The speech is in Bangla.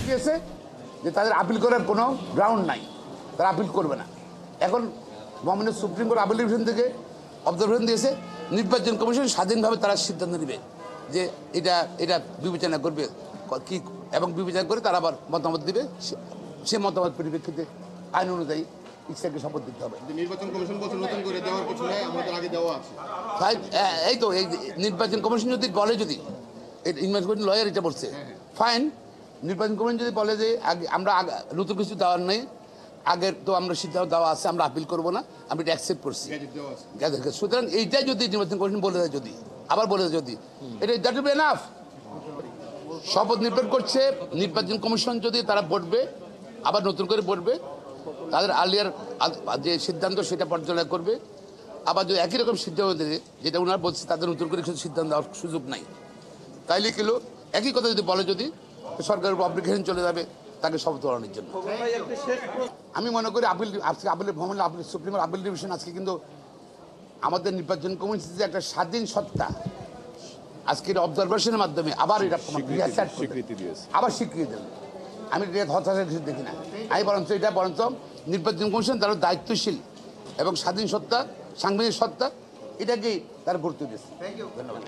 দিয়েছে যে তাদের আপিল করার কোনো গ্রাউন্ড নাই, তারা আপিল করবে না। এখন মহামান্য সুপ্রিম কোর্ট আপিল ডিভিশন থেকে অবজারভেশন দিয়েছে, নির্বাচন কমিশন স্বাধীনভাবে তারা সিদ্ধান্ত নেবে যে এটা এটা বিবেচনা করবে কি, এবং বিবেচনা করে তারা আবার মতামত দিবে। সে মতামত পরিপ্রেক্ষিতে আইন অনুযায়ী ইচ্ছাকে শপথ দিতে হবে। নির্বাচন কমিশন বলছে নতুন করে দেওয়ার পিছনে আমাদের আগে দেওয়া আছে। এই তো এই নির্বাচন কমিশন যদি বলে, যদি ইনভেস্টমেন্ট লয়ার এটা বলছে, ফাইন। নির্বাচন কমিশন যদি বলে যে আমরা নতুন কিছু দেওয়ার নেই, আগের তো আমরা সিদ্ধান্ত দেওয়া আছে, আমরা আপিল করবো না, আমি এটা অ্যাকসেপ্ট করছি। সুতরাং এইটাই যদি নির্বাচন কমিশন বলে দেয়, যদি আবার বলে দেয়, যদি এটা দ্যাট উইল বি এনাফ। শপথ নির্ভর করছে নির্বাচন কমিশন যদি তারা বসবে, আবার নতুন করে বসবে, তাদের আর্লিয়ার যে সিদ্ধান্ত সেটা পর্যালোচনা করবে। আবার যদি একই রকম সিদ্ধান্ত দেয় যেটা ওনারা বলছে, তাদের নতুন করে কিছু সিদ্ধান্ত দেওয়ার সুযোগ নাই, তাইলে কিলো একই কথা যদি বলে, যদি সরকারের উপর অব্লিগেশন চলে যাবে তাকে শপথ করানোর জন্য। আমি মনে করি আপিল সুপ্রিম আপিল ডিভিশন আজকে কিন্তু আমাদের নির্বাচন কমিশন যে একটা স্বাধীন সত্তা, আজকের অবজারভেশনের মাধ্যমে আবার এটা স্বীকৃতি দিয়েছে, আবার স্বীকৃতি দেন। আমি হতাশার কিছু দেখি না। আমি বরঞ্চ নির্বাচন কমিশন তারা দায়িত্বশীল এবং স্বাধীন সত্তা, সাংবিধানিক সত্তা, এটাকেই তারা গুরুত্ব দিয়েছে। ধন্যবাদ।